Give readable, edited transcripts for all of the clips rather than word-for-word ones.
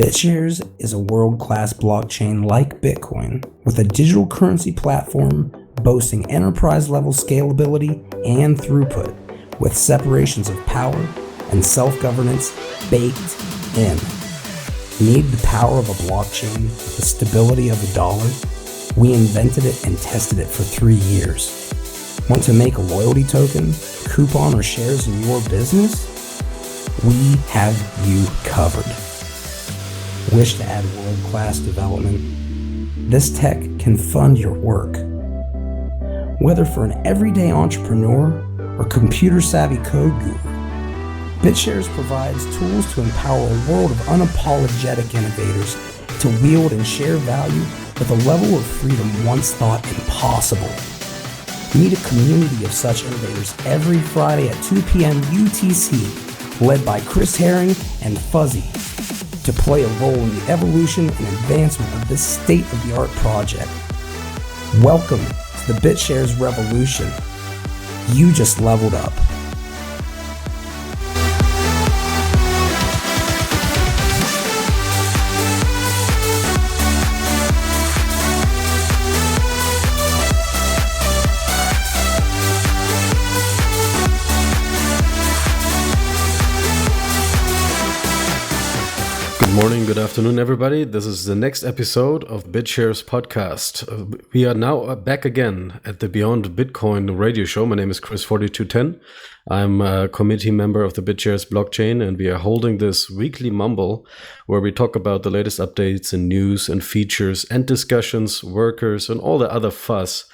BitShares is a world-class blockchain like Bitcoin with a digital currency platform boasting enterprise-level scalability and throughput with separations of power and self-governance baked in. Need the power of a blockchain with the stability of a dollar? We invented it and tested it for 3 years. Want to make a loyalty token, coupon, or shares in your business? We have you covered. Wish to add world-class development? This tech can fund your work. Whether for an everyday entrepreneur or computer-savvy code guru, BitShares provides tools to empower a world of unapologetic innovators to wield and share value with a level of freedom once thought impossible. Meet a community of such innovators every Friday at 2 p.m. UTC, led by Chris Herring and Fuzzy, to play a role in the evolution and advancement of this state-of-the-art project. Welcome to the BitShares revolution. You just leveled up. Good morning, good afternoon, everybody. This is the next episode of BitShares podcast. We are now back again at the Beyond Bitcoin radio show. My name is Chris4210. I'm a committee member of the BitShares blockchain, and we are holding this weekly mumble where we talk about the latest updates and news and features and discussions, workers, and all the other fuss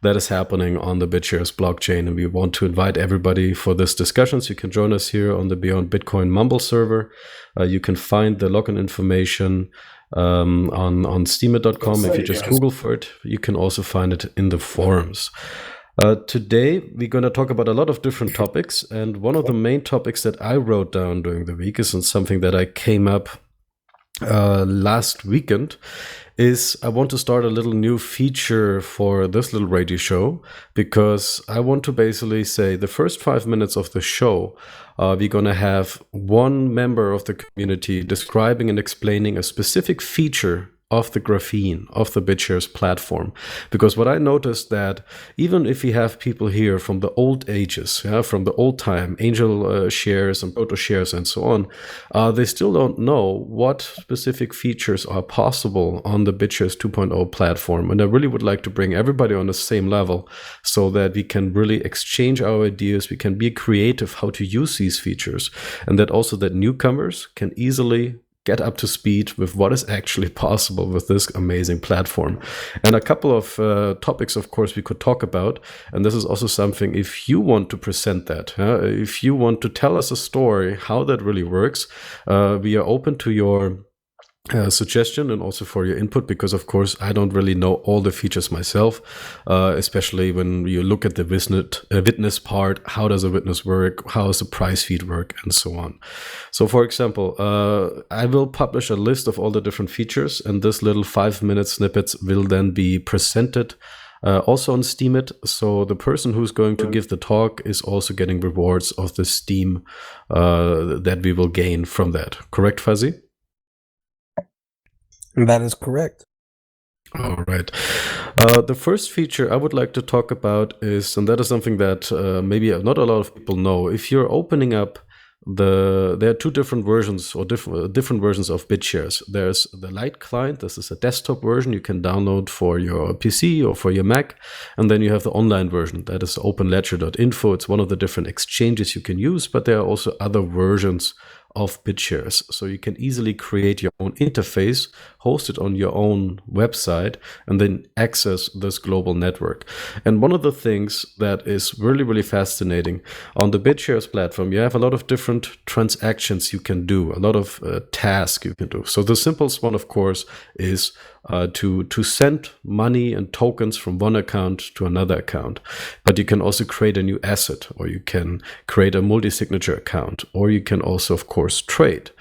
that is happening on the BitShares blockchain. And we want to invite everybody for this discussion. So you can join us here on the Beyond Bitcoin Mumble server. You can find the login information on steemit.com. If you just Google for it, you can also find it in the forums. Today, we're going to talk about a lot of different topics. And one of the main topics that I wrote down during the week is something that I came up last weekend. Is I want to start a little new feature for this little radio show, because I want to basically say the first 5 minutes of the show, we're going to have one member of the community describing and explaining a specific feature of the graphene, of the BitShares platform. Because what I noticed that even if we have people here from the old ages, from the old time, angel shares and proto shares and so on, they still don't know what specific features are possible on the BitShares 2.0 platform. And I really would like to bring everybody on the same level so that we can really exchange our ideas, we can be creative how to use these features, and that also that newcomers can easily get up to speed with what is actually possible with this amazing platform. And a couple of topics, of course, we could talk about. And this is also something, if you want to present that, if you want to tell us a story, how that really works, we are open to your suggestion and also for your input, because of course I don't really know all the features myself, especially when you look at the witness part. How does a witness work? How does the price feed work, and so on. So for example, I will publish a list of all the different features, and this little 5-minute snippets will then be presented also on Steemit. So the person who's going to give the talk is also getting rewards of the Steem that we will gain from that. Correct, Fuzzy? That is correct. All right. The first feature I would like to talk about is, and that is something that maybe not a lot of people know, if you're opening up there are two different versions or different versions of BitShares. There's the Lite client. This is a desktop version you can download for your PC or for your Mac. And then you have the online version. That is openledger.info. It's one of the different exchanges you can use, but there are also other versions of BitShares. So you can easily create your own interface, host it on your own website, and then access this global network. And one of the things that is really, really fascinating on the BitShares platform, you have a lot of different transactions you can do, a lot of tasks you can do. So the simplest one, of course, is to send money and tokens from one account to another account. But you can also create a new asset, or you can create a multi-signature account, or you can also, of course, course, trade.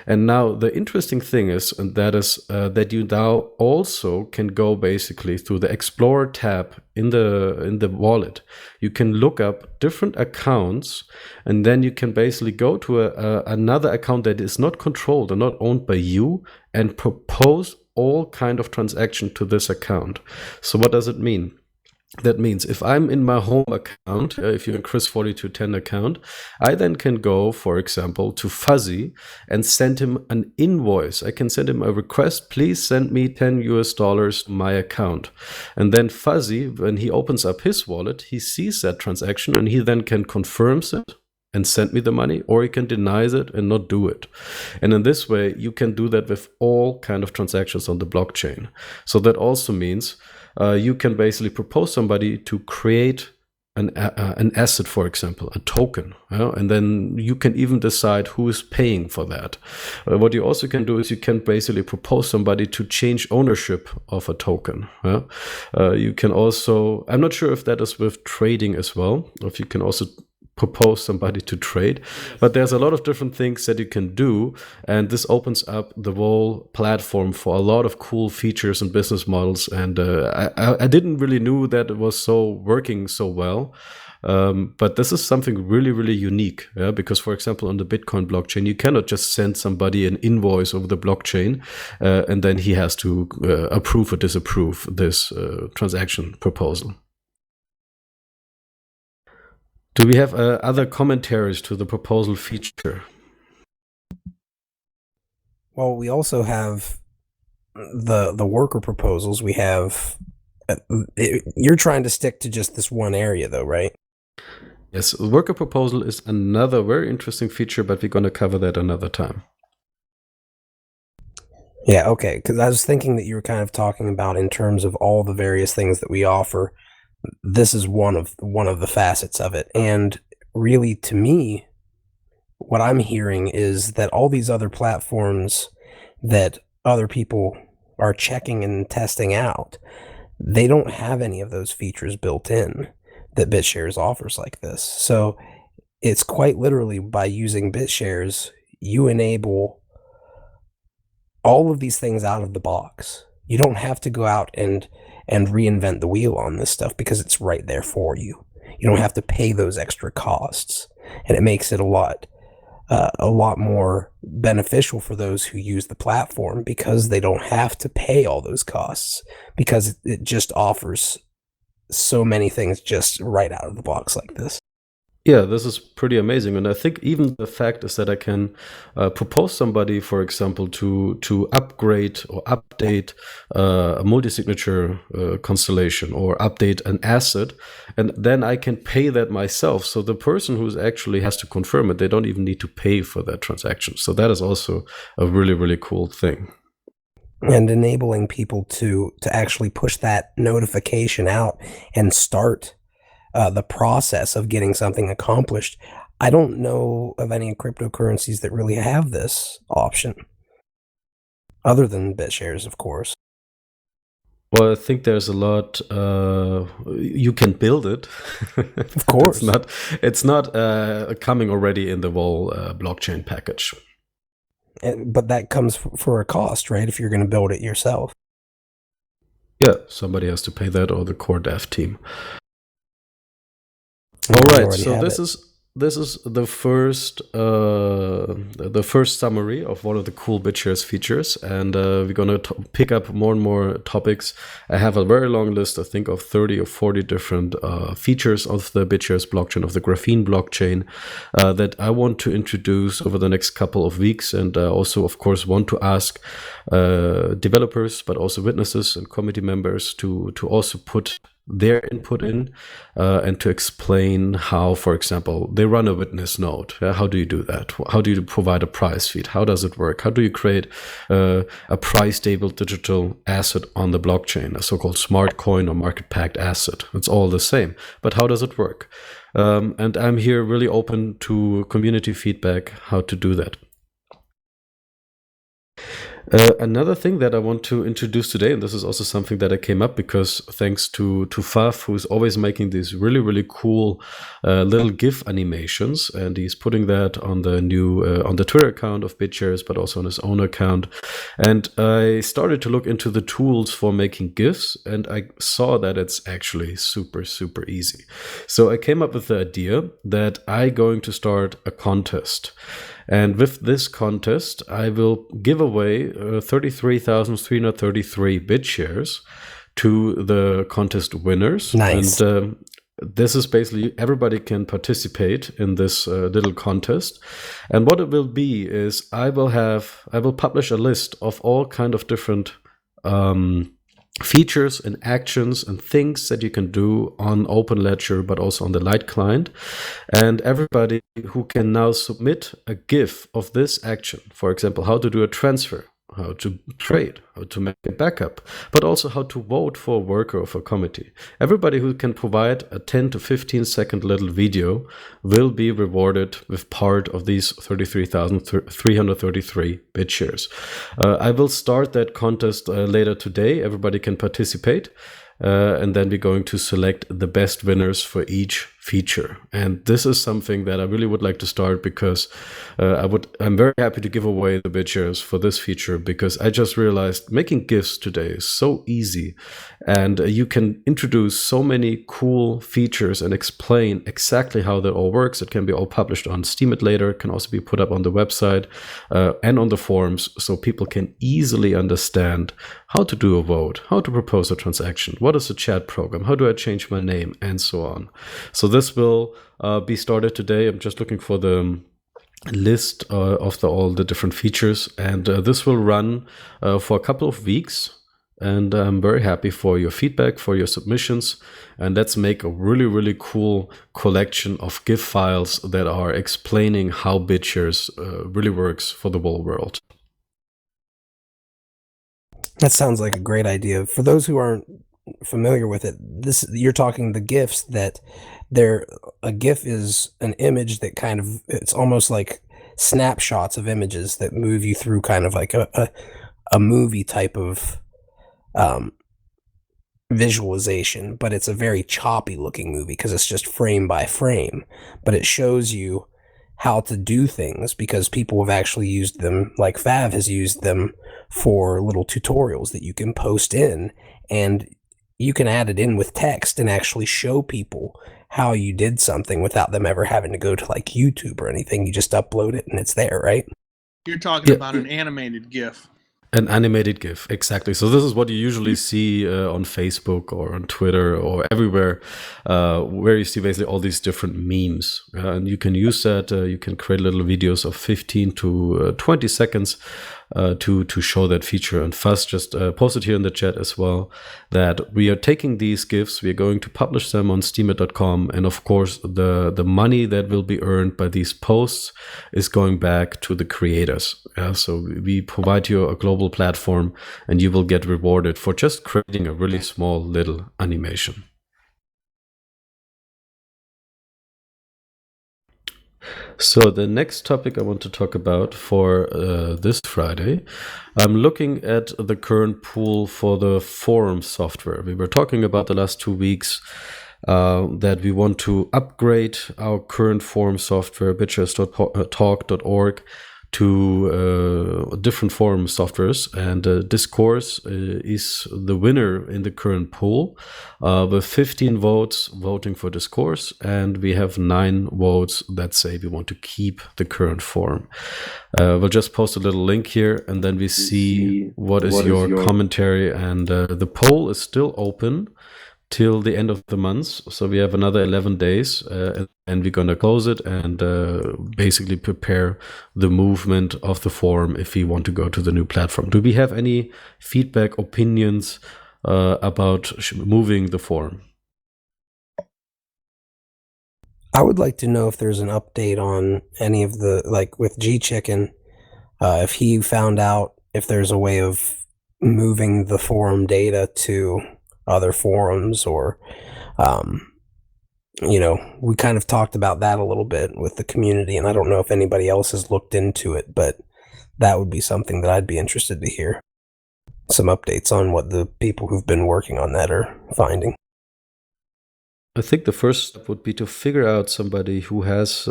And now the interesting thing is, and that is that you now also can go basically through the Explorer tab in the wallet. You can look up different accounts, and then you can basically go to another account that is not controlled and not owned by you, and propose all kind of transaction to this account. So what does it mean? That means if I'm in my home account, if you're in Chris4210 account, I then can go, for example, to Fuzzy and send him an invoice. I can send him a request, please send me $10 to my account. And then Fuzzy, when he opens up his wallet, he sees that transaction and he then can confirm it and send me the money, or he can deny it and not do it. And in this way, you can do that with all kind of transactions on the blockchain. So that also means you can basically propose somebody to create an asset, for example, a token, and then you can even decide who is paying for that. What you also can do is you can basically propose somebody to change ownership of a token. You can also, I'm not sure if that is with trading as well, or if you can also propose somebody to trade, but there's a lot of different things that you can do, and this opens up the whole platform for a lot of cool features and business models. And I didn't really knew that it was working so well, but this is something really, really unique, because, for example, on the Bitcoin blockchain, you cannot just send somebody an invoice over the blockchain and then he has to approve or disapprove this transaction proposal. Do we have other commentaries to the proposal feature? Well, we also have the worker proposals. We have you're trying to stick to just this one area, though, right? Yes, the worker proposal is another very interesting feature, but we're going to cover that another time. Yeah, okay, because I was thinking that you were kind of talking about in terms of all the various things that we offer. This is one of the facets of it. And really, to me, what I'm hearing is that all these other platforms that other people are checking and testing out, they don't have any of those features built in that BitShares offers like this. So it's quite literally, by using BitShares, you enable all of these things out of the box. You don't have to go out and reinvent the wheel on this stuff, because it's right there for you. You don't have to pay those extra costs, and it makes it a lot more beneficial for those who use the platform, because they don't have to pay all those costs, because it just offers so many things just right out of the box like this. Yeah, this is pretty amazing. And I think even the fact is that I can propose somebody, for example, to upgrade or update a multi-signature constellation, or update an asset, and then I can pay that myself. So the person who actually has to confirm it, they don't even need to pay for that transaction. So that is also a really, really cool thing. And enabling people to actually push that notification out and start the process of getting something accomplished. I don't know of any cryptocurrencies that really have this option, other than BitShares, of course. Well, I think there's a lot. You can build it. Of course. It's not coming already in the whole blockchain package. But that comes for a cost, right? If you're going to build it yourself. Yeah, somebody has to pay that, or the core dev team. All right, so this is the first summary of one of the cool BitShares features, and we're gonna pick up more and more topics. I have a very long list, I think, of 30 or 40 different features of the BitShares blockchain, of the Graphene blockchain, that I want to introduce over the next couple of weeks, and also, of course, want to ask developers, but also witnesses and committee members to also put their input in, and to explain how, for example, they run a witness node. How do you do that? How do you provide a price feed? How does it work? How do you create a price stable digital asset on the blockchain, a so-called smart coin or market packed asset? It's all the same, but how does it work? And I'm here really open to community feedback, how to do that. Another thing that I want to introduce today, and this is also something that I came up because thanks to Faf, who's always making these really, really cool little GIF animations, and he's putting that on the new on the Twitter account of BitShares, but also on his own account. And I started to look into the tools for making GIFs, and I saw that it's actually super, super easy. So I came up with the idea that I'm going to start a contest. And with this contest, I will give away 33,333 BitShares to the contest winners. Nice. And this is basically everybody can participate in this little contest. And what it will be is I will publish a list of all kind of different features and actions and things that you can do on OpenLedger, but also on the Lite client. And everybody who can now submit a GIF of this action, for example, how to do a transfer, how to trade, how to make a backup, but also how to vote for a worker of a committee. Everybody who can provide a 10 to 15 second little video will be rewarded with part of these 33,333 BitShares. I will start that contest later today. Everybody can participate. And then we're going to select the best winners for each feature. And this is something that I really would like to start because I'm very happy to give away the BitShares for this feature, because I just realized making GIFs today is so easy, and you can introduce so many cool features and explain exactly how that all works. It can be all published on Steemit later. It can also be put up on the website and on the forums, so people can easily understand how to do a vote, how to propose a transaction, what is a chat program, how do I change my name, and so on. So this will be started today. I'm just looking for the list of all the different features, and this will run for a couple of weeks. And I'm very happy for your feedback, for your submissions, and let's make a really, really cool collection of GIF files that are explaining how BitShares really works for the whole world. That sounds like a great idea. For those who aren't familiar with it, you're talking the GIFs that a GIF is an image that it's almost like snapshots of images that move you through kind of like a movie type of visualization, but it's a very choppy looking movie because it's just frame by frame, but it shows you how to do things because people have actually used them, like Fav has used them for little tutorials that you can post in, and you can add it in with text and actually show people how you did something without them ever having to go to like YouTube or anything. You just upload it and it's there, right? You're talking about an animated GIF. An animated GIF, exactly. So this is what you usually see on Facebook or on Twitter or everywhere, where you see basically all these different memes. And you can use that. You can create little videos of 15 to 20 seconds to show that feature. And Fuzz just posted here in the chat as well that we are taking these GIFs, we are going to publish them on steemit.com, and of course the money that will be earned by these posts is going back to the creators. So we provide you a global platform, and you will get rewarded for just creating a really small little animation. So the next topic I want to talk about for this Friday, I'm looking at the current pool for the forum software. We were talking about the last 2 weeks that we want to upgrade our current forum software, BitShares.talk.org, to different forum softwares, and Discourse is the winner in the current pool with 15 votes voting for Discourse, and we have 9 votes that say we want to keep the current forum. We'll just post a little link here, and then we see what is your commentary, and the poll is still open till the end of the month, so we have another 11 days, and we're going to close it and basically prepare the movement of the forum if we want to go to the new platform. Do we have any feedback, opinions about moving the forum? I would like to know if there's an update on any of the, like with G-Chicken, if he found out if there's a way of moving the forum data to other forums, or we kind of talked about that a little bit with the community, and I don't know if anybody else has looked into it, but that would be something that I'd be interested to hear. Some updates on what the people who've been working on that are finding. I think the first step would be to figure out somebody who has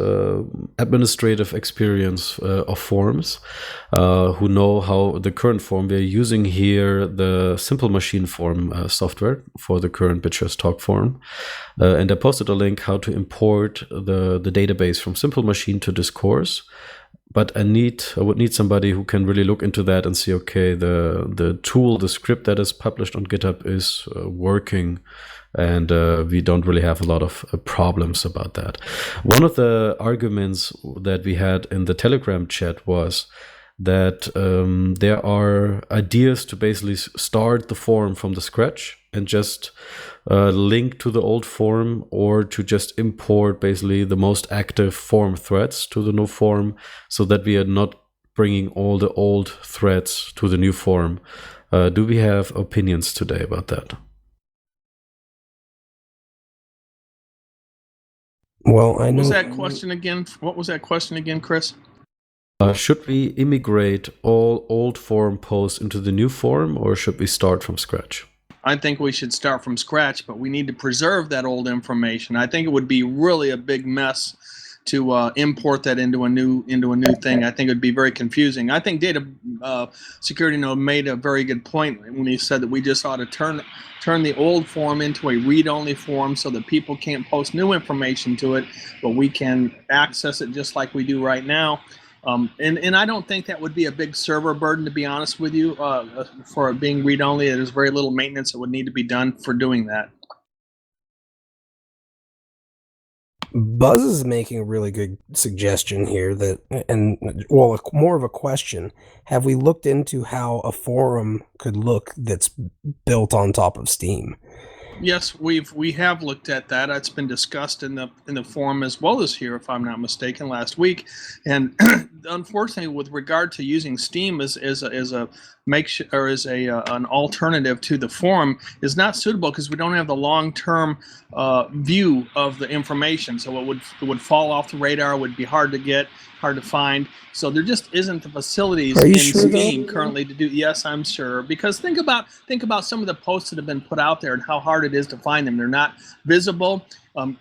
administrative experience of forms, who know how the current form we're using here, the simple machine form software for the current BitShares talk form. And I posted a link how to import the database from simple machine to Discourse. But I would need somebody who can really look into that and see, okay, the tool, the script that is published on GitHub is working, and we don't really have a lot of problems about that. One of the arguments that we had in the Telegram chat was that there are ideas to basically start the forum from the scratch and just link to the old forum, or to just import basically the most active forum threads to the new forum, so that we are not bringing all the old threads to the new forum. Do we have opinions today about that? Well, I know. What was that question again? What was that question again, Chris? Should we immigrate all old forum posts into the new forum, or should we start from scratch? I think we should start from scratch, but we need to preserve that old information. I think it would be really a big mess to import that into a new thing. I think it would be very confusing. I think Data Security Node made a very good point when he said that we just ought to turn the old form into a read-only form, so that people can't post new information to it, but we can access it just like we do right now. And I don't think that would be a big server burden, to be honest with you, for it being read-only. There's very little maintenance that would need to be done for doing that. Buzz is making a really good suggestion here more of a question. Have we looked into how a forum could look that's built on top of Steam? Yes, we have looked at that. It's been discussed in the forum as well as here, if I'm not mistaken, last week. And unfortunately, with regard to using Steam as an alternative to the forum, is not suitable, because we don't have the long-term view of the information. So it would fall off the radar. It would be hard to get, hard to find. So there just isn't the facilities in Steam currently to do. Yes, I'm sure. Because think about some of the posts that have been put out there and how hard it is to find them. They're not visible.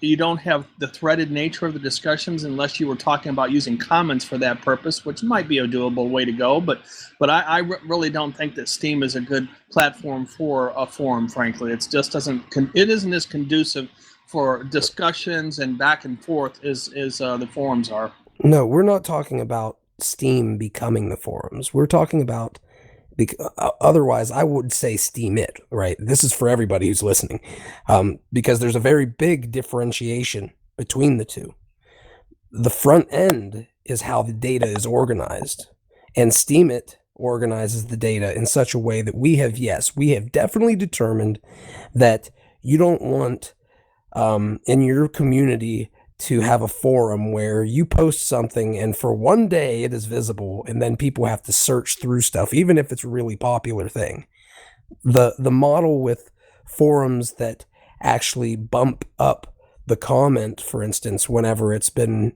You don't have the threaded nature of the discussions unless you were talking about using comments for that purpose, which might be a doable way to go. But I really don't think that Steam is a good platform for a forum. Frankly, it isn't as conducive for discussions and back and forth as the forums are. No, we're not talking about Steam becoming the forums. We're talking about, otherwise I would say Steam it, right? This is for everybody who's listening, because there's a very big differentiation between the two. The front end is how the data is organized, and Steam it organizes the data in such a way that we have definitely determined that you don't want in your community to have a forum where you post something and for one day it is visible, and then people have to search through stuff, even if it's a really popular thing. The model with forums that actually bump up the comment, for instance, whenever it's been,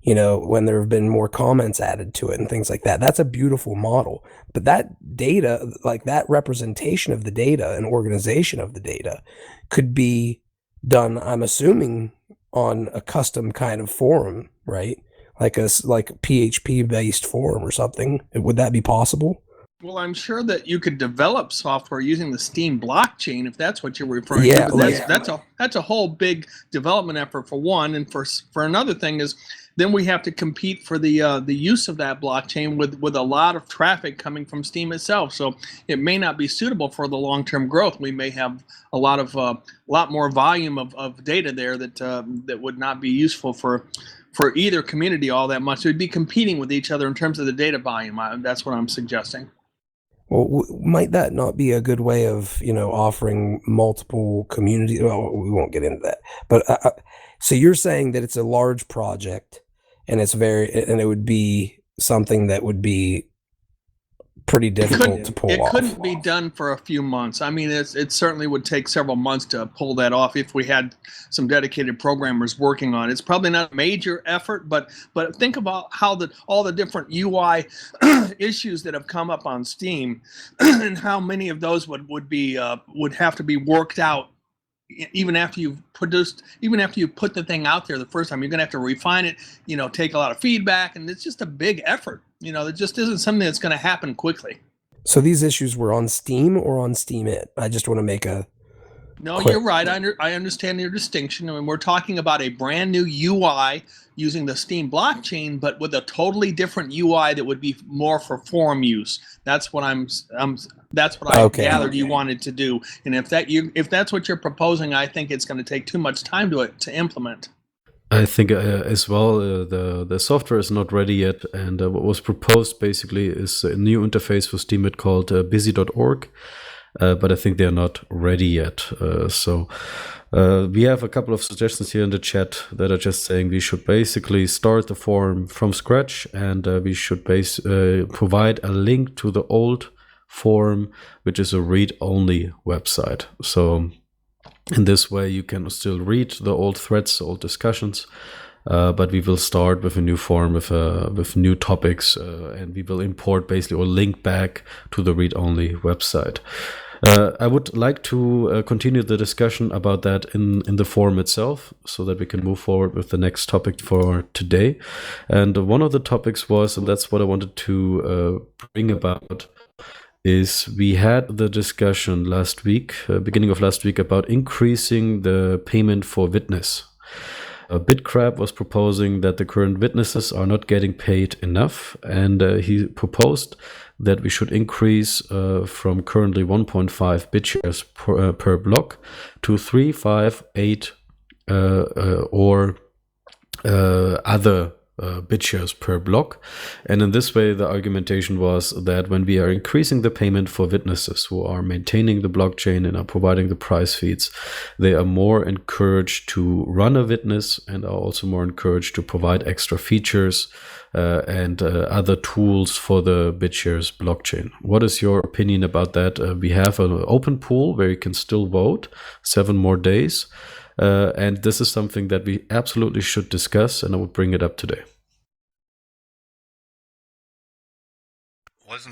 when there have been more comments added to it and things like that, that's a beautiful model. But that data, like that representation of the data and organization of the data, could be done, I'm assuming, on a custom kind of forum, right? Like a PHP based forum or something. Would that be possible? Well, I'm sure that you could develop software using the Steam blockchain, if that's what you're referring to. But that's a whole big development effort, for one, and for another thing is, then we have to compete for the use of that blockchain with a lot of traffic coming from Steam itself. So it may not be suitable for the long-term growth. We may have a lot more volume of data there that would not be useful for either community all that much. It would be competing with each other in terms of the data volume. That's what I'm suggesting. Well, might that not be a good way of, offering multiple communities? Well, we won't get into that. But so you're saying that it's a large project, and it would be something that would be pretty difficult to pull It off. couldn't be done for a few months. I mean, it certainly would take several months to pull that off if we had some dedicated programmers working on it. It's probably not a major effort, but think about how all the different UI issues that have come up on Steam, and how many of those would have to be worked out even after you've put the thing out there the first time. You're going to have to refine it, take a lot of feedback, and it's just a big effort. It just isn't something that's going to happen quickly. So these issues were on Steam or on SteamIt? I just want to make a... No, you're right. I understand your distinction. I mean, we're talking about a brand new UI using the Steam blockchain, but with a totally different UI that would be more for forum use. That's what I gathered you wanted to do. And if that's what you're proposing, I think it's going to take too much time to implement. I think as well, the software is not ready yet, and what was proposed basically is a new interface for Steemit called busy.org, but I think they're not ready yet. So we have a couple of suggestions here in the chat that are just saying we should basically start the forum from scratch, and we should provide a link to the old forum, which is a read-only website. So in this way, you can still read the old threads, old discussions, but we will start with a new forum with new topics, and we will import basically or link back to the read-only website. I would like to continue the discussion about that in the forum itself, so that we can move forward with the next topic for today. And one of the topics was, and that's what I wanted to bring about, is we had the discussion last week, beginning of last week, about increasing the payment for witness. BitCrab was proposing that the current witnesses are not getting paid enough, and he proposed that we should increase from currently 1.5 BitShares per block to 3, 5, 8 or other BitShares per block. And in this way, the argumentation was that when we are increasing the payment for witnesses who are maintaining the blockchain and are providing the price feeds, they are more encouraged to run a witness and are also more encouraged to provide extra features and other tools for the BitShares blockchain. What is your opinion about that? We have an open poll where you can still vote 7 more days. And this is something that we absolutely should discuss, and I would bring it up today.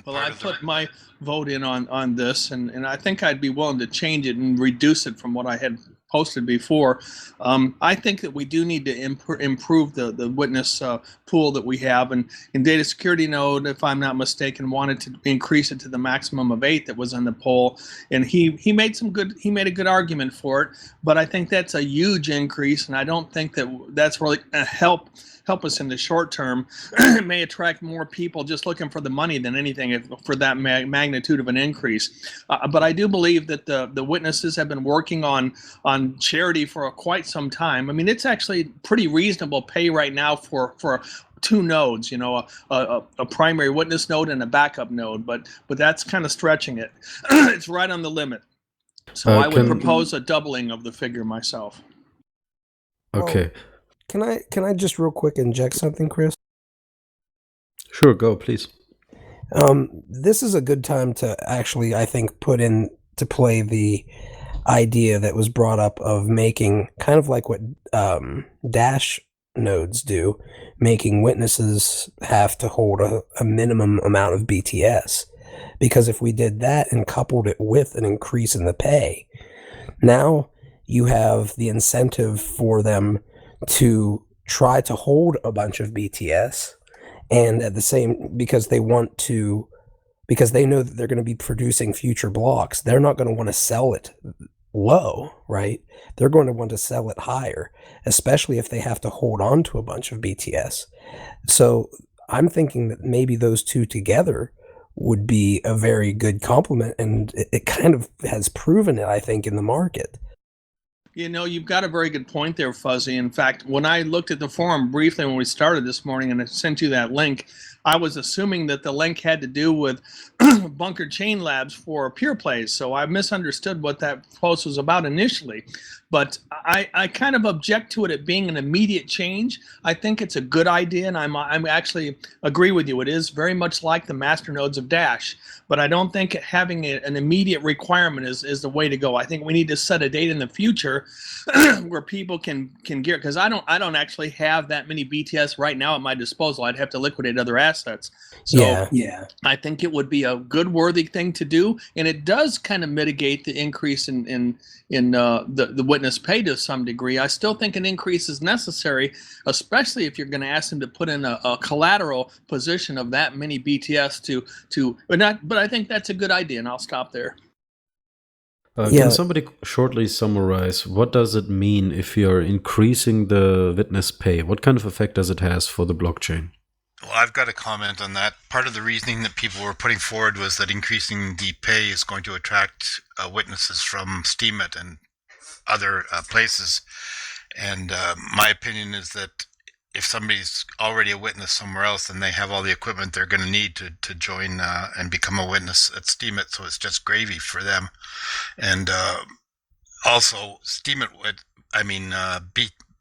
Well, I put my vote in on this, and I think I'd be willing to change it and reduce it from what I had posted before. I think that we do need to improve the witness pool that we have, and in Data Security Node, if I'm not mistaken, wanted to increase it to the maximum of 8 that was in the poll, and he made a good argument for it. But I think that's a huge increase, and I don't think that's really going to help us in the short term. It may attract more people just looking for the money than anything for that magnitude of an increase. But I do believe that the witnesses have been working on charity for quite some time. I mean, it's actually pretty reasonable pay right now for 2 nodes, a primary witness node and a backup node, but that's kind of stretching it. It's right on the limit. So I would propose a doubling of the figure myself. Okay. Well, can I just real quick inject something, Chris? Sure, go, please. This is a good time to actually, I think, put into play the idea that was brought up of making kind of like what Dash nodes do, making witnesses have to hold a minimum amount of BTS. Because if we did that and coupled it with an increase in the pay, now you have the incentive for them to try to hold a bunch of BTS, and at the same, because they know that they're going to be producing future blocks, they're not going to want to sell it low, right? They're going to want to sell it higher, especially if they have to hold on to a bunch of BTS. So I'm thinking that maybe those two together would be a very good complement, and it kind of has proven it, I think, in the market. You've got a very good point there, Fuzzy. In fact, when I looked at the forum briefly when we started this morning and I sent you that link, I was assuming that the link had to do with Bunker Chain Labs for Pure Plays, so I misunderstood what that post was about initially. But I kind of object to it being an immediate change. I think it's a good idea, and I'm actually agree with you. It is very much like the master nodes of Dash, but I don't think having an immediate requirement is the way to go. I think we need to set a date in the future where people can gear, because I don't actually have that many BTS right now at my disposal. I'd have to liquidate other assets. So Yeah. I think it would be a good, worthy thing to do, and it does kind of mitigate the increase in the witness pay to some degree. I still think an increase is necessary, especially if you're going to ask them to put in a collateral position of that many BTS but I think that's a good idea, and I'll stop there. Can somebody shortly summarize what does it mean if you're increasing the witness pay? What kind of effect does it has for the blockchain? Well, I've got a comment on that. Part of the reasoning that people were putting forward was that increasing the pay is going to attract witnesses from Steemit and other places. And my opinion is that if somebody's already a witness somewhere else, then they have all the equipment they're going to need to join and become a witness at Steemit. So it's just gravy for them. And also,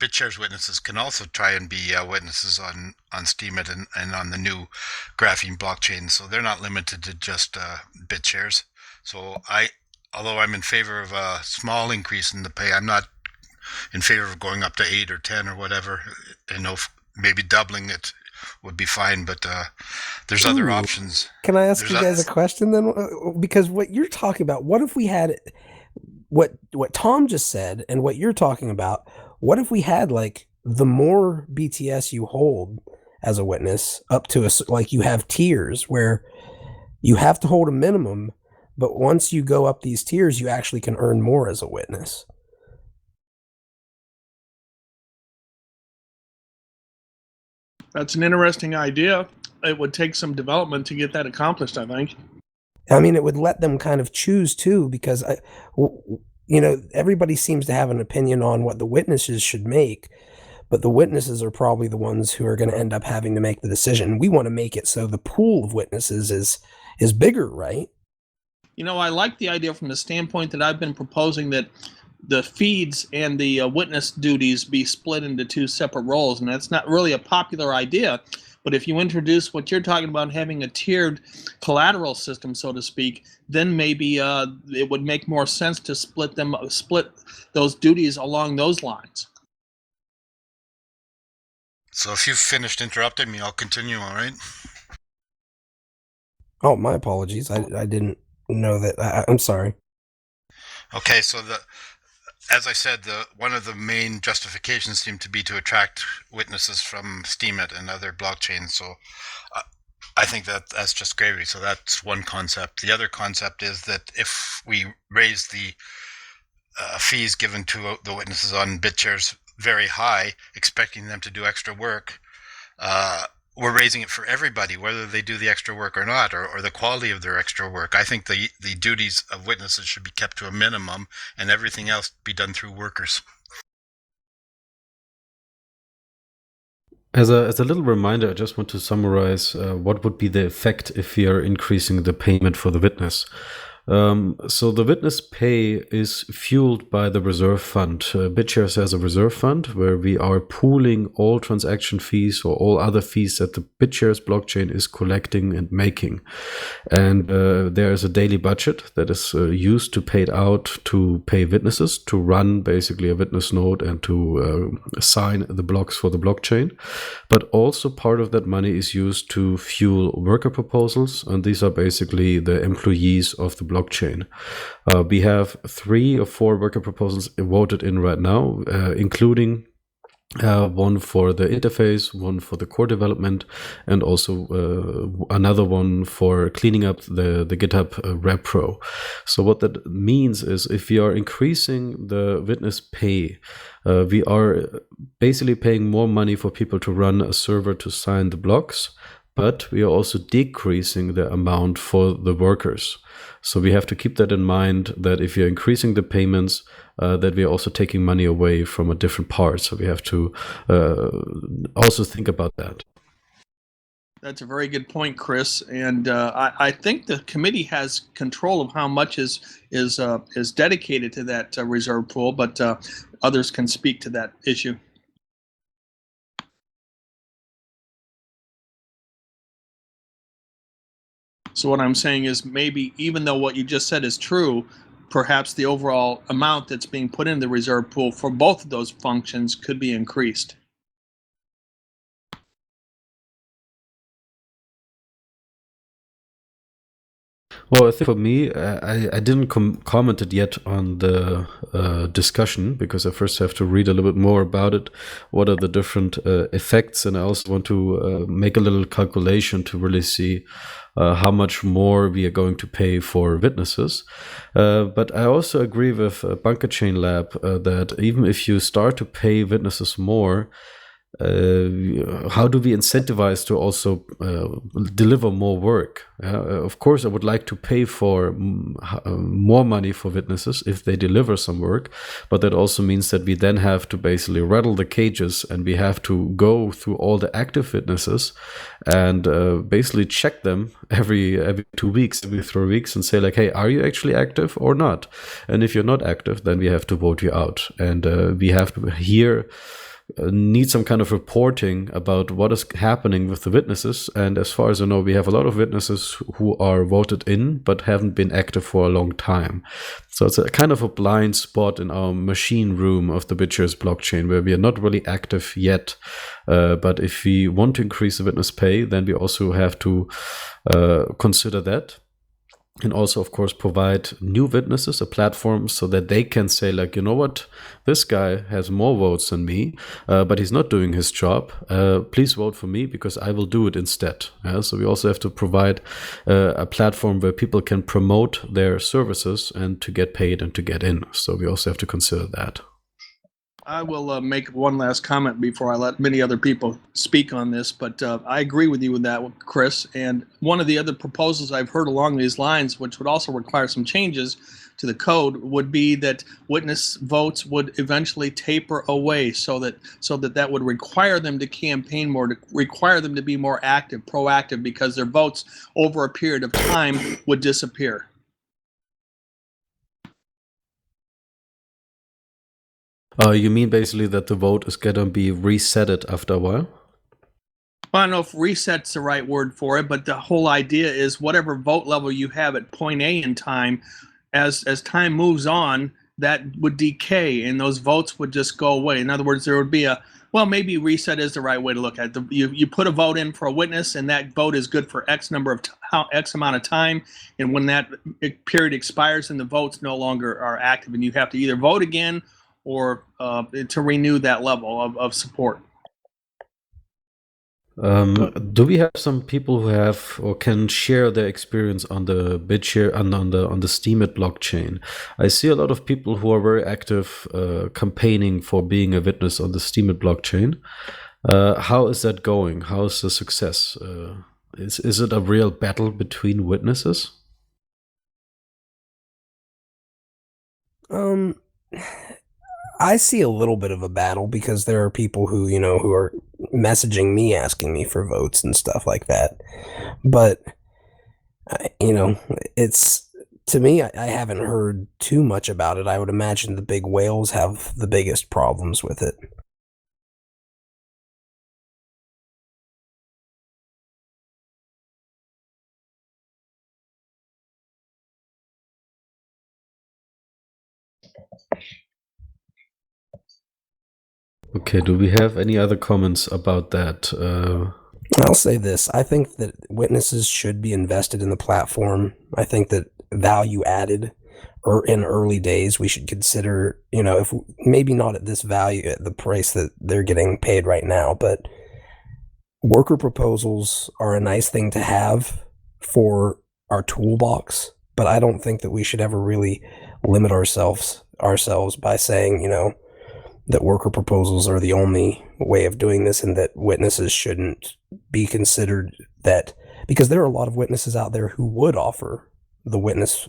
BitShares witnesses can also try and be witnesses on Steemit and on the new graphene blockchain. So they're not limited to just BitShares. So although I'm in favor of a small increase in the pay, I'm not in favor of going up to 8 or 10 or whatever. I know maybe doubling it would be fine, but there's other options. Can I ask you guys a question then? Because what you're talking about, what if we had what Tom just said and what you're talking about, what if we had like the more BTS you hold as a witness up to like you have tiers where you have to hold a minimum, but once you go up these tiers, you actually can earn more as a witness. That's an interesting idea. It would take some development to get that accomplished, I think. I mean, it would let them kind of choose too, because everybody seems to have an opinion on what the witnesses should make, but the witnesses are probably the ones who are going to end up having to make the decision. We want to make it so the pool of witnesses is bigger, right? I like the idea from the standpoint that I've been proposing that the feeds and the witness duties be split into two separate roles, and that's not really a popular idea. But if you introduce what you're talking about, having a tiered collateral system, so to speak, then maybe it would make more sense to split those duties along those lines. So if you've finished interrupting me, I'll continue, all right? Oh, my apologies. I didn't know that. I'm sorry. Okay, so as I said, one of the main justifications seemed to be to attract witnesses from Steemit and other blockchains. So I think that's just gravy. So that's one concept. The other concept is that if we raise the fees given to the witnesses on BitShares very high, expecting them to do extra work, we're raising it for everybody, whether they do the extra work or not, or the quality of their extra work. I think the duties of witnesses should be kept to a minimum, and everything else be done through workers. As a little reminder, I just want to summarize what would be the effect if we are increasing the payment for the witness. So the witness pay is fueled by the reserve fund. BitShares has a reserve fund where we are pooling all transaction fees or all other fees that the BitShares blockchain is collecting and making. And there is a daily budget that is used to pay it out to pay witnesses to run basically a witness node and to sign the blocks for the blockchain. But also part of that money is used to fuel worker proposals. And these are basically the employees of the blockchain. We have 3 or 4 worker proposals voted in right now, including one for the interface, one for the core development, and also another one for cleaning up the GitHub repro. So what that means is if we are increasing the witness pay, we are basically paying more money for people to run a server to sign the blocks, but we are also decreasing the amount for the workers. So we have to keep that in mind, that if you're increasing the payments, that we are also taking money away from a different part. So we have to also think about that. That's a very good point, Chris. And I think the committee has control of how much is dedicated to that reserve pool, but others can speak to that issue. So what I'm saying is maybe even though what you just said is true, perhaps the overall amount that's being put in the reserve pool for both of those functions could be increased. Well, I think for me, I didn't commented yet on the discussion because I first have to read a little bit more about it. What are the different effects? And I also want to make a little calculation to really see how much more we are going to pay for witnesses. But I also agree with Bunker Chain Lab that even if you start to pay witnesses more, how do we incentivize to also deliver more work? Of course, I would like to pay for more money for witnesses if they deliver some work, but that also means that we then have to basically rattle the cages and we have to go through all the active witnesses and basically check them every 2 weeks, every 3 weeks, and say like, hey, are you actually active or not? And if you're not active, then we have to vote you out, and we have to need some kind of reporting about what is happening with the witnesses. And as far as I know, we have a lot of witnesses who are voted in but haven't been active for a long time. So it's a kind of a blind spot in our machine room of the BitShares blockchain where we are not really active yet. But if we want to increase the witness pay, then we also have to consider that. And also, of course, provide new witnesses a platform so that they can say, like, you know what, this guy has more votes than me, but he's not doing his job. Please vote for me because I will do it instead. So we also have to provide a platform where people can promote their services and to get paid and to get in. So we also have to consider that. I will make one last comment before I let many other people speak on this, but I agree with you with that, Chris. And one of the other proposals I've heard along these lines, which would also require some changes to the code, would be that witness votes would eventually taper away, so that would require them to campaign more, to require them to be more active, proactive, because their votes over a period of time would disappear. You mean basically that the vote is going to be resetted after a while? Well, I don't know if reset's the right word for it, but the whole idea is whatever vote level you have at point A in time, as time moves on, that would decay and those votes would just go away. In other words, there would be maybe reset is the right way to look at it. You put a vote in for a witness, and that vote is good for X amount of time, and when that period expires, and the votes no longer are active, and you have to either vote again or to renew that level of support. Do we have some people who have or can share their experience on the BitShare and on the Steemit blockchain? I see a lot of people who are very active campaigning for being a witness on the Steemit blockchain. How is that going? How is the success? Is it a real battle between witnesses? I see a little bit of a battle because there are people who are messaging me asking me for votes and stuff like that. But, it's, to me, I haven't heard too much about it. I would imagine the big whales have the biggest problems with it. Okay, do we have any other comments about that? I'll say this. I think that witnesses should be invested in the platform. I think that value added or in early days, we should consider, if maybe not at this value, at the price that they're getting paid right now, but worker proposals are a nice thing to have for our toolbox. But I don't think that we should ever really limit ourselves by saying, that worker proposals are the only way of doing this and that witnesses shouldn't be considered that, because there are a lot of witnesses out there who would offer the witness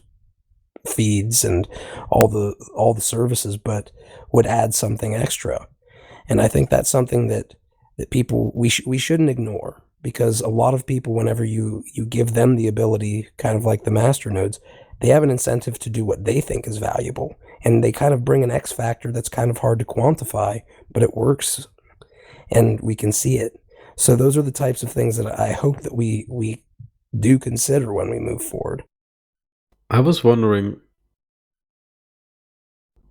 feeds and all the services, but would add something extra. And I think that's something that people, we shouldn't ignore. because a lot of people, whenever you give them the ability, kind of like the master nodes, they have an incentive to do what they think is valuable, and they kind of bring an X factor that's kind of hard to quantify, but it works, and we can see it. So those are the types of things that I hope that we do consider when we move forward. I was wondering,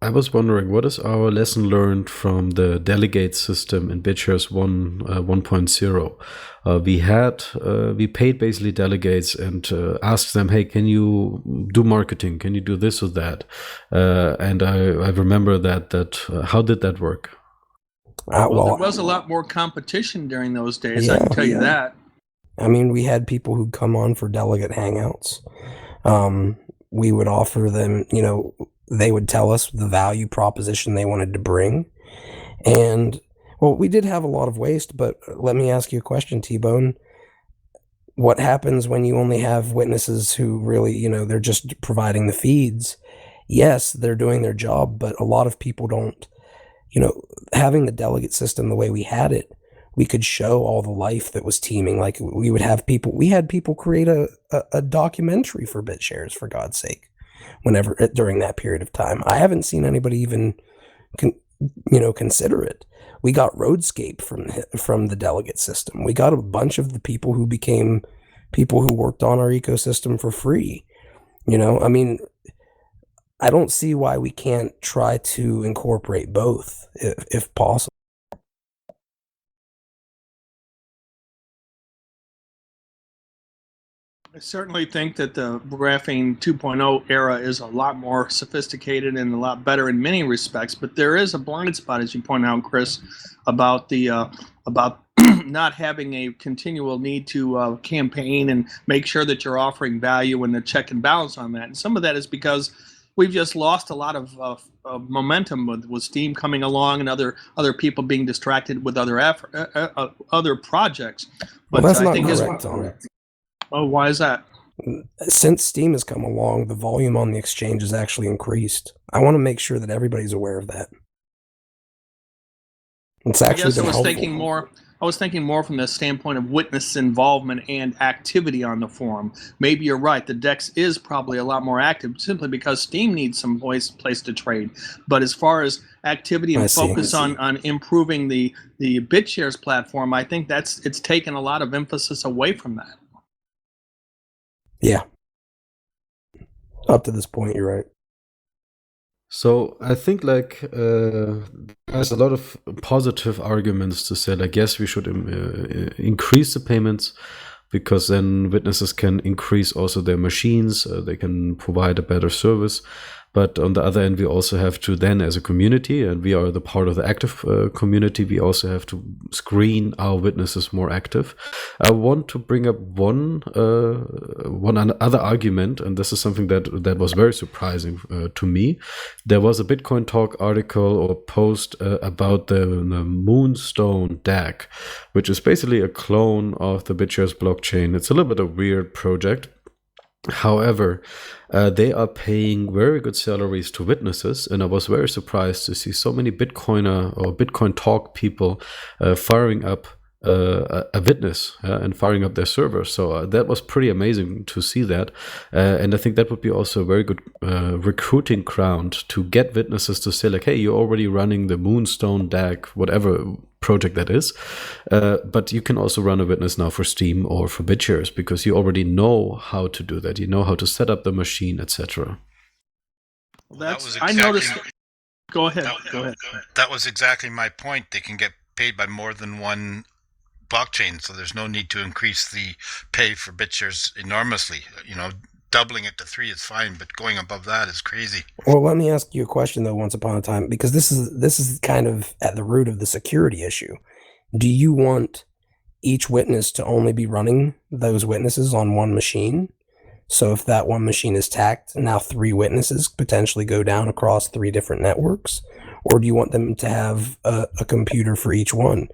what is our lesson learned from the delegate system in BitShares 1.0? We paid basically delegates and asked them, hey, can you do marketing? Can you do this or that? And I remember that how did that work? Well, there was a lot more competition during those days, I can tell you that. I mean, we had people who'd come on for delegate hangouts. We would offer them, they would tell us the value proposition they wanted to bring. And, well, we did have a lot of waste, but let me ask you a question, T-Bone. What happens when you only have witnesses who really, they're just providing the feeds? Yes, they're doing their job, but a lot of people don't, having the delegate system the way we had it, we could show all the life that was teeming. Like we had people create a documentary for BitShares, for God's sake, during that period of time. I haven't seen anybody even, consider it. We got Roadscape from the delegate system. We got a bunch of the people who became people who worked on our ecosystem for free. I don't see why we can't try to incorporate both if possible. I certainly think that the Graphene 2.0 era is a lot more sophisticated and a lot better in many respects, but there is a blind spot, as you point out, Chris, about about not having a continual need to campaign and make sure that you're offering value and the check and balance on that. And some of that is because we've just lost a lot of momentum with Steam coming along and other people being distracted with other projects. But well, that's I think not correct. Oh, why is that? Since Steam has come along, the volume on the exchange has actually increased. I want to make sure that everybody's aware of that. It's actually been helpful. I was thinking more from the standpoint of witness involvement and activity on the forum. Maybe you're right. The DEX is probably a lot more active simply because Steam needs some place to trade. But as far as activity and focus on improving the BitShares platform, I think it's taken a lot of emphasis away from that. Yeah. Up to this point, you're right. So I think there's a lot of positive arguments to say yes, we should increase the payments, because then witnesses can increase also their machines, they can provide a better service. But on the other end, we also have to then, as a community, and we are the part of the active community, we also have to screen our witnesses more active. I want to bring up one other argument, and this is something that was very surprising to me. There was a Bitcoin Talk article or post about the Moonstone DAG, which is basically a clone of the BitShares blockchain. It's a little bit of a weird project. However, they are paying very good salaries to witnesses, and I was very surprised to see so many Bitcoiner or Bitcoin Talk people firing up a witness and firing up their server. So that was pretty amazing to see that, and I think that would be also a very good recruiting ground to get witnesses to say hey, you're already running the Moonstone DAG, whatever project that is, but you can also run a witness now for Steam or for BitShares, because you already know how to do that. You know how to set up the machine, etc. I noticed. Go ahead. That was exactly my point. They can get paid by more than one blockchain, so there's no need to increase the pay for BitShares enormously. Doubling it to 3 is fine, but going above that is crazy. Well, let me ask you a question though. Once upon a time, because this is kind of at the root of the security issue. Do you want each witness to only be running those witnesses on one machine? So if that one machine is tacked, now 3 witnesses potentially go down across 3 different networks, or do you want them to have a computer for each one?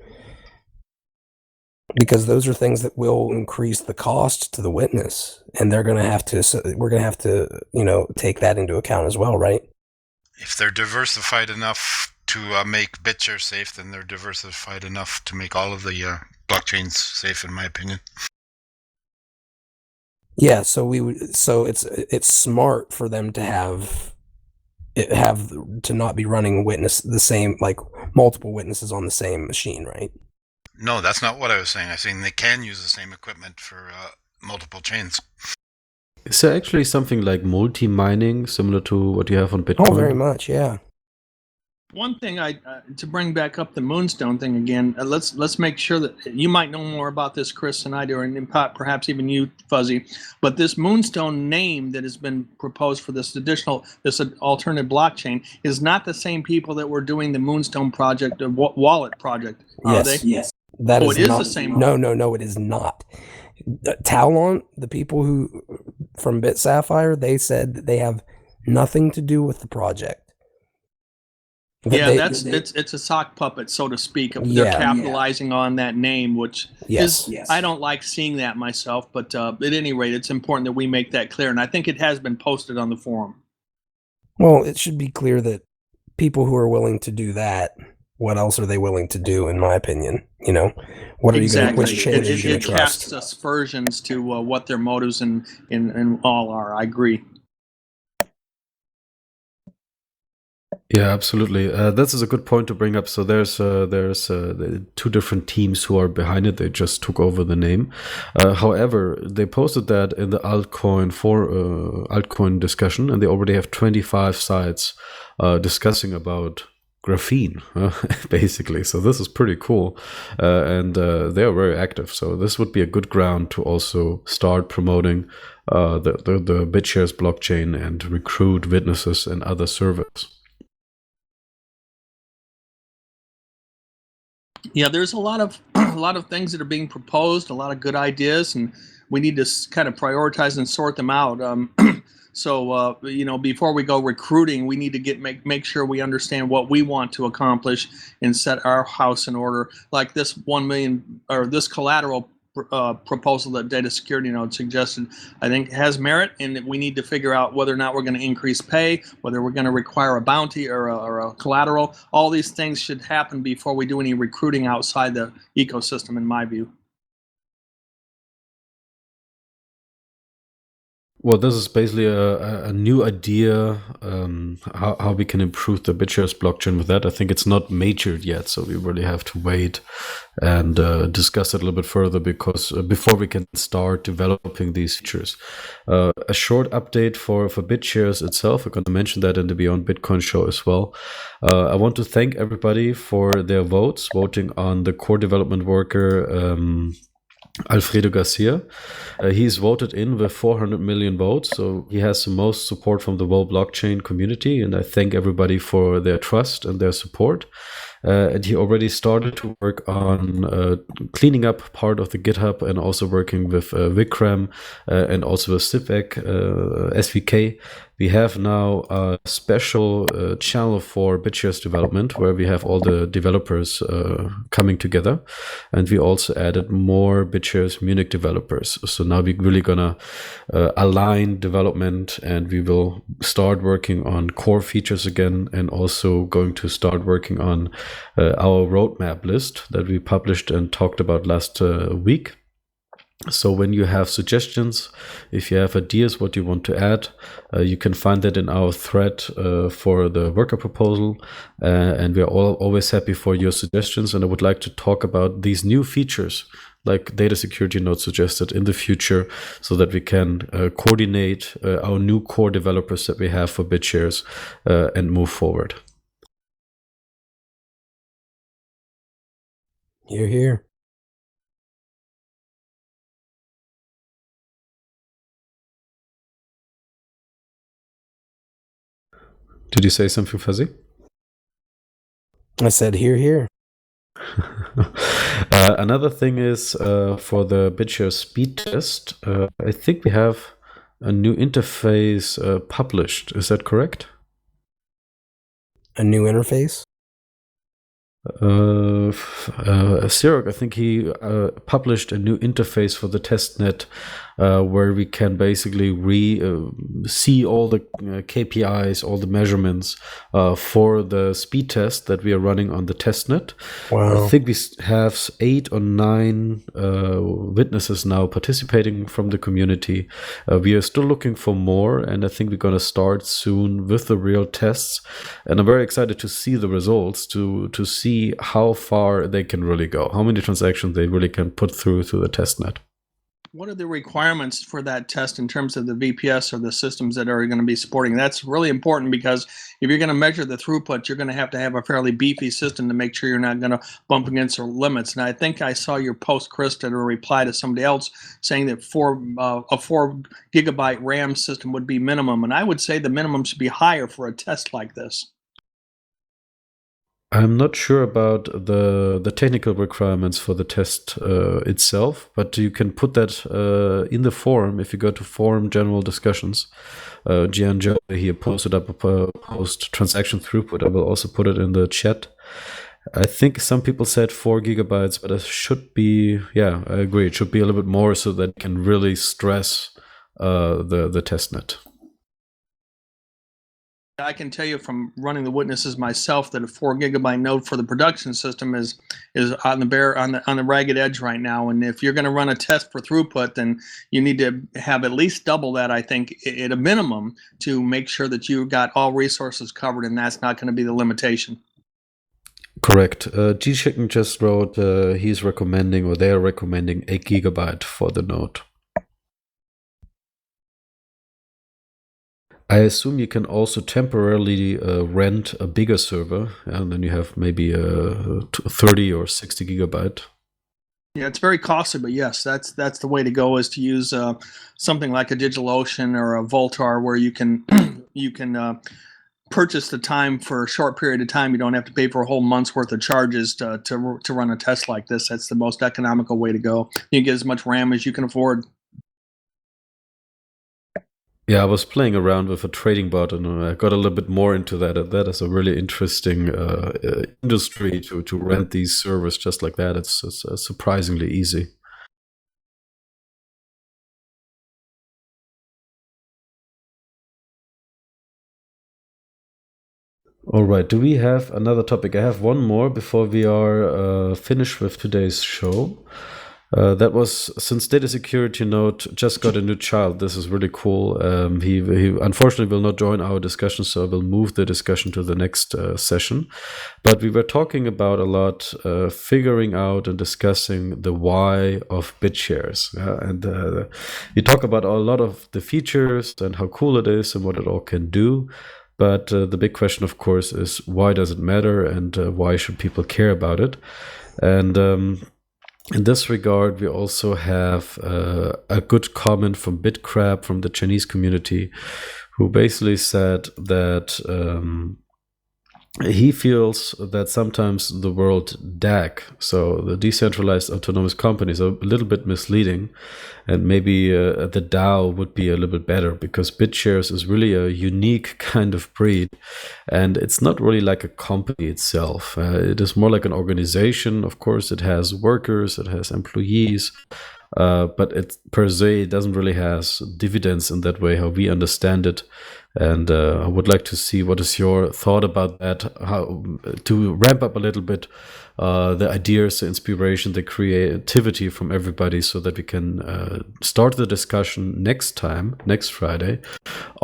Because those are things that will increase the cost to the witness, and we're going to have to, take that into account as well, right? If they're diversified enough to make BitShares safe, then they're diversified enough to make all of the blockchain's safe, in my opinion. Yeah, so it's smart for them to have to not be running the same, like multiple witnesses on the same machine, right? No, that's not what I was saying. I was saying they can use the same equipment for multiple chains. Is there actually something like multi-mining similar to what you have on Bitcoin? Oh, very much, yeah. One thing to bring back up the Moonstone thing again, let's make sure that you might know more about this, Chris, than I do, and perhaps even you, Fuzzy. But this Moonstone name that has been proposed for this alternative blockchain is not the same people that were doing the Moonstone project, the wallet project, are they? Yes. That Oh, is it is not, the same. No, it is not. Talon, the people who from Bit Sapphire, they said that they have nothing to do with the project. Yeah, it's a sock puppet, so to speak. They're capitalizing on that name, which is I don't like seeing that myself, but at any rate, it's important that we make that clear, and I think it has been posted on the forum. Well, it should be clear that people who are willing to do that, what else are they willing to do? In my opinion, what are you going? Which change are you going to trust? It casts aspersions to what their motives and all are. I agree. Yeah, absolutely. This is a good point to bring up. So there's two different teams who are behind it. They just took over the name. However, they posted that in the altcoin discussion, and they already have 25 sites discussing about graphene, basically. So this is pretty cool, and they are very active. So this would be a good ground to also start promoting the BitShares blockchain and recruit witnesses and other servers. Yeah, there's a lot of things that are being proposed, a lot of good ideas, and we need to kind of prioritize and sort them out. So before we go recruiting, we need to make sure we understand what we want to accomplish and set our house in order. Like this 1 million or this collateral proposal that Data Security Node suggested, I think has merit, and that we need to figure out whether or not we're going to increase pay, whether we're going to require a bounty or a collateral. All these things should happen before we do any recruiting outside the ecosystem, in my view. Well, this is basically a new idea, how we can improve the BitShares blockchain with that. I think it's not matured yet, so we really have to wait and discuss it a little bit further because before we can start developing these features. A short update for BitShares itself. I'm going to mention that in the Beyond Bitcoin show as well. I want to thank everybody for their votes, voting on the core development worker, Alfredo Garcia. He's voted in with 400 million votes, so he has the most support from the whole blockchain community, and I thank everybody for their trust and their support. And he already started to work on cleaning up part of the GitHub and also working with Vikram and also with Civec SVK. We have now a special channel for BitShares development where we have all the developers coming together. And we also added more BitShares Munich developers. So now we're really gonna align development, and we will start working on core features again, and also going to start working on our roadmap list that we published and talked about last week. So when you have suggestions, if you have ideas what you want to add, you can find that in our thread for the worker proposal, and we are always happy for your suggestions. And I would like to talk about these new features like Data Security Node suggested in the future, so that we can coordinate our new core developers that we have for BitShares and move forward. Hear, hear. Did you say something, Fuzzy? I said, hear, hear. Another thing is for the BitShares speed test, I think we have a new interface published. Is that correct? A new interface? Sirok, I think he published a new interface for the testnet where we can basically see all the KPIs, all the measurements for the speed test that we are running on the testnet. Wow. I think we have 8 or 9 witnesses now participating from the community. We are still looking for more, and I think we're going to start soon with the real tests. And I'm very excited to see the results, to see how far they can really go, how many transactions they really can put through to the testnet. What are the requirements for that test in terms of the VPS or the systems that are going to be supporting? That's really important, because if you're going to measure the throughput, you're going to have a fairly beefy system to make sure you're not going to bump against the limits. And I think I saw your post, Chris, that a reply to somebody else saying that a 4 gigabyte RAM system would be minimum. And I would say the minimum should be higher for a test like this. I'm not sure about the technical requirements for the test itself, but you can put that in the forum. If you go to forum general discussions, Gian Joe here posted up a post transaction throughput. I will also put it in the chat. I think some people said 4 gigabytes, but it should be, I agree. It should be a little bit more so that you can really stress the testnet. I can tell you from running the witnesses myself that a 4 gigabyte node for the production system is on the ragged edge right now. And if you're going to run a test for throughput, then you need to have at least double that, I think, at a minimum, to make sure that you got all resources covered, and that's not going to be the limitation. Correct. G-Chicken just wrote he's recommending, or they are recommending 8 gigabyte for the node. I assume you can also temporarily rent a bigger server, and then you have maybe a 30 or 60 gigabyte. Yeah, it's very costly, but yes, that's the way to go, is to use something like a DigitalOcean or a Voltar, where you can purchase the time for a short period of time. You don't have to pay for a whole month's worth of charges to run a test like this. That's the most economical way to go. You get as much RAM as you can afford. Yeah, I was playing around with a trading bot, and I got a little bit more into that. That is a really interesting industry to rent these servers just like that. It's surprisingly easy. All right, do we have another topic? I have one more before we are finished with today's show. That was, since Data Security Node just got a new child. This is really cool. He unfortunately will not join our discussion, so I will move the discussion to the next session. But we were talking about a lot, figuring out and discussing the why of BitShares. And we talk about a lot of the features and how cool it is and what it all can do. But the big question, of course, is why does it matter, and why should people care about it? And in this regard, we also have a good comment from BitCrab from the Chinese community, who basically said that he feels that sometimes the word DAC, so the decentralized autonomous companies, are a little bit misleading, and maybe the DAO would be a little bit better, because BitShares is really a unique kind of breed, and it's not really like a company itself. It is more like an organization. Of course, it has workers, it has employees, but it per se doesn't really has dividends in that way, how we understand it. And I would like to see what is your thought about that, how to ramp up a little bit the ideas, the inspiration, the creativity from everybody, so that we can start the discussion next Friday,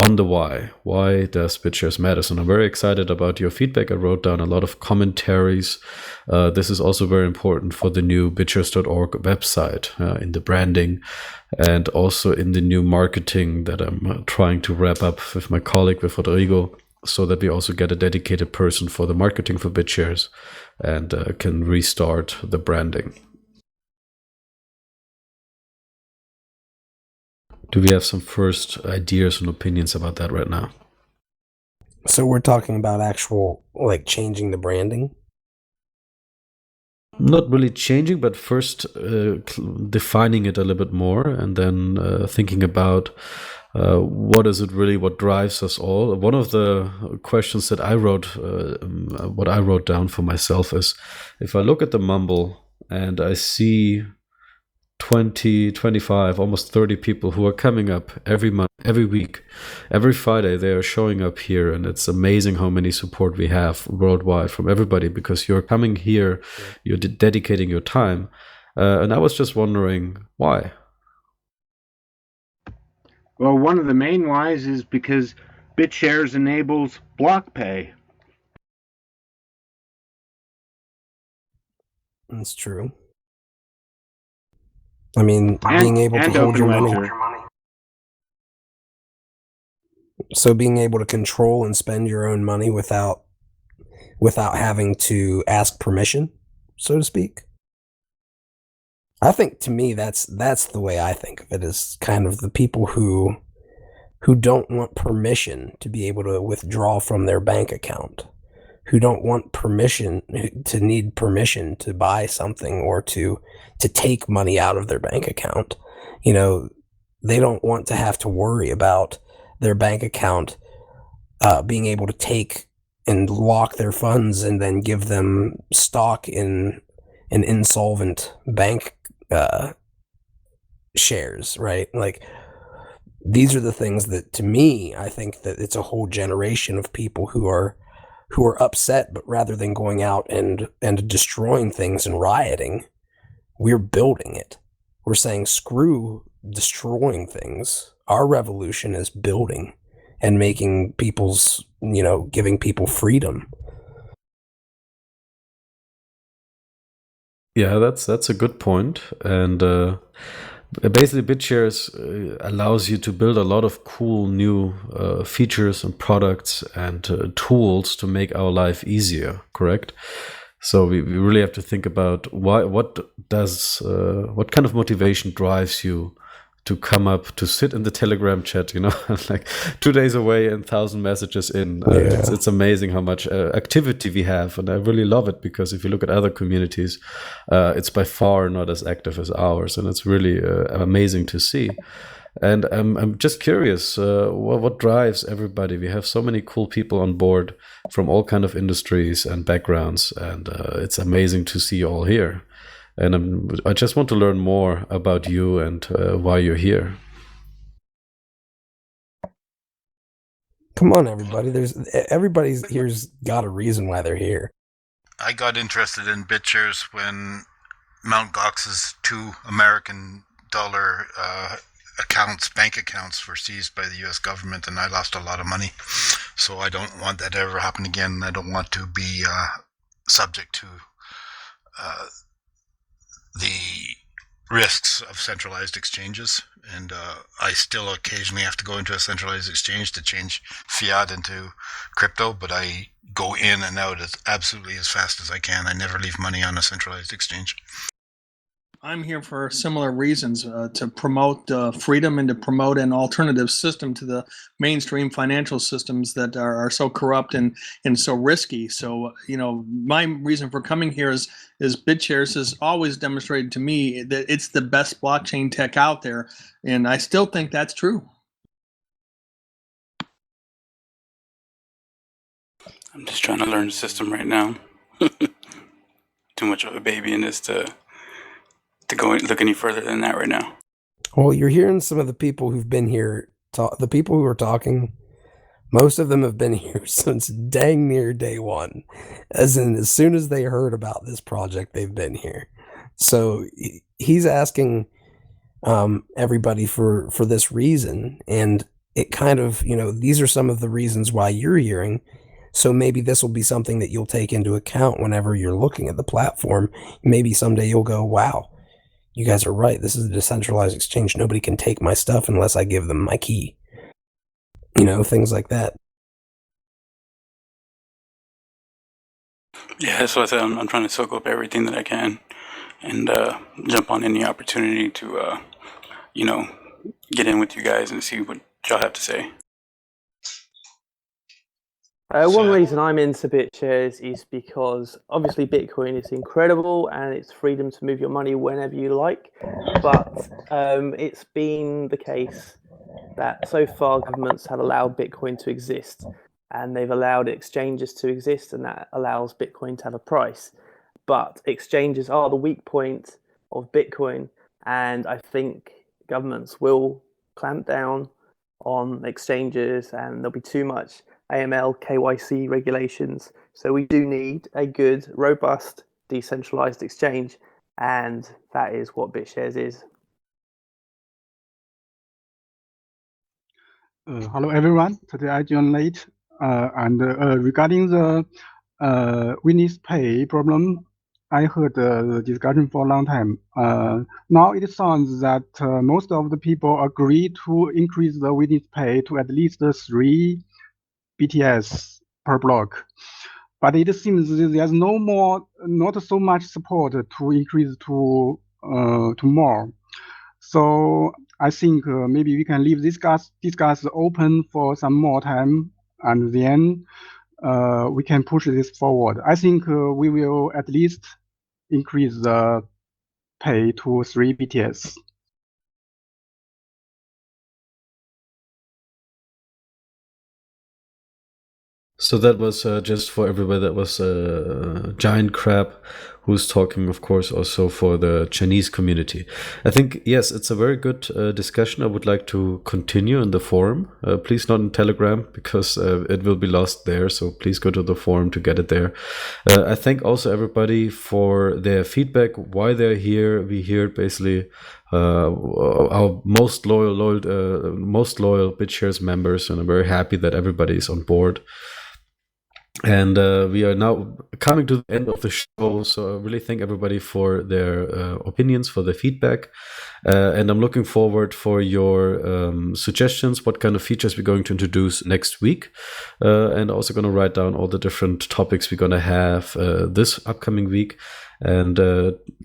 on the why. Why does BitShares matter? And I'm very excited about your feedback. I wrote down a lot of commentaries. This is also very important for the new BitShares.org website, in the branding, and also in the new marketing that I'm trying to wrap up with my colleague, with Rodrigo, so that we also get a dedicated person for the marketing for BitShares and can restart the branding. Do we have some first ideas and opinions about that right now? So we're talking about actual, like, changing the branding? Not really changing, but first defining it a little bit more, and then thinking about what is it really, what drives us all. One of the questions that I wrote, what I wrote down for myself, is if I look at the Mumble and I see 20, 25, almost 30 people who are coming up every month, every week, every Friday. They are showing up here, and it's amazing how many support we have worldwide from everybody, because you're coming here, you're dedicating your time. And I was just wondering why. Well, one of the main whys is because BitShares enables block pay. That's true. I mean, being able to hold your money. So being able to control and spend your own money without having to ask permission, so to speak. I think, to me, that's the way I think of it, is kind of the people who don't want permission to be able to withdraw from their bank account, who don't want permission, to need permission to buy something or to take money out of their bank account. You know, they don't want to have to worry about their bank account being able to take and lock their funds and then give them stock in an insolvent bank shares, right? Like, these are the things that, to me, I think that it's a whole generation of people who are upset, but rather than going out and destroying things and rioting, we're building it. We're saying, screw destroying things. Our revolution is building and making people's, giving people freedom. Yeah, that's a good point. And basically, BitShares allows you to build a lot of cool new features and products and tools to make our life easier, correct? So we really have to think about what kind of motivation drives you to come up, to sit in the Telegram chat, like 2 days away and 1,000 messages in. It's amazing how much activity we have. And I really love it, because if you look at other communities, it's by far not as active as ours. And it's really amazing to see. And I'm just curious, what drives everybody? We have so many cool people on board from all kind of industries and backgrounds. And it's amazing to see you all here. And I just want to learn more about you and why you're here. Come on, everybody! Everybody's here's got a reason why they're here. I got interested in BitShares when Mt. Gox's 2 American dollar bank accounts were seized by the U.S. government, and I lost a lot of money. So I don't want that to ever happen again. I don't want to be subject to the risks of centralized exchanges, and I still occasionally have to go into a centralized exchange to change fiat into crypto, but I go in and out as fast as I can. I never leave money on a centralized exchange. I'm here for similar reasons, to promote freedom and to promote an alternative system to the mainstream financial systems that are so corrupt and so risky. So, my reason for coming here is BitShares has always demonstrated to me that it's the best blockchain tech out there, and I still think that's true. I'm just trying to learn the system right now. Too much of a baby in this to go look any further than that right now. Well, you're hearing some of the people who've been here. The people who are talking, most of them have been here since dang near day one. As soon as they heard about this project, they've been here. So he's asking everybody for this reason, and it kind of, these are some of the reasons why you're hearing. So maybe this will be something that you'll take into account whenever you're looking at the platform. Maybe someday you'll go, wow, you guys are right. This is a decentralized exchange. Nobody can take my stuff unless I give them my key. Things like that. Yeah, that's what I said. I'm trying to soak up everything that I can and jump on any opportunity to, get in with you guys and see what y'all have to say. One reason I'm into BitShares is because obviously Bitcoin is incredible and it's freedom to move your money whenever you like, but it's been the case that so far governments have allowed Bitcoin to exist, and they've allowed exchanges to exist, and that allows Bitcoin to have a price. But exchanges are the weak point of Bitcoin, and I think governments will clamp down on exchanges, and there'll be too much AML, KYC regulations. So we do need a good, robust, decentralized exchange, and that is what BitShares is. Hello everyone. Today I joined late, and regarding the witness pay problem, I heard the discussion for a long time. Now it sounds that most of the people agree to increase the witness pay to at least 3 BTS per block. But it seems there's not so much support to increase to more. So I think maybe we can leave this discuss open for some more time, and then we can push this forward. I think we will at least increase the pay to 3 BTS. So that was just for everybody. That was Giant Crab, who's talking, of course, also for the Chinese community. I think, yes, it's a very good discussion. I would like to continue in the forum. Please not in Telegram, because it will be lost there. So please go to the forum to get it there. I thank also everybody for their feedback, why they're here. We hear basically our most loyal BitShares members, and I'm very happy that everybody is on board. And we are now coming to the end of the show, so I really thank everybody for their opinions, for their feedback, and I'm looking forward for your suggestions, what kind of features we're going to introduce next week, and also going to write down all the different topics we're going to have this upcoming week. And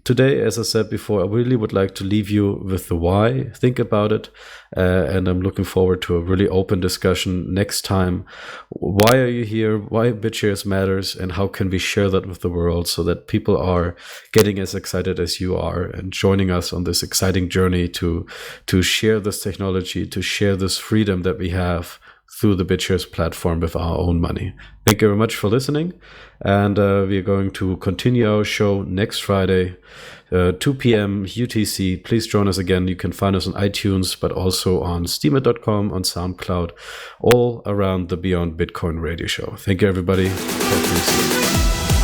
today, as I said before, I really would like to leave you with the why. Think about it. And I'm looking forward to a really open discussion next time. Why are you here? Why BitShares matters? And how can we share that with the world so that people are getting as excited as you are and joining us on this exciting journey to share this technology, to share this freedom that we have through the BitShares platform with our own money. Thank you very much for listening. And we are going to continue our show next Friday, 2 p.m. UTC. Please join us again. You can find us on iTunes, but also on steemit.com, on SoundCloud, all around the Beyond Bitcoin radio show. Thank you, everybody. Talk to you soon.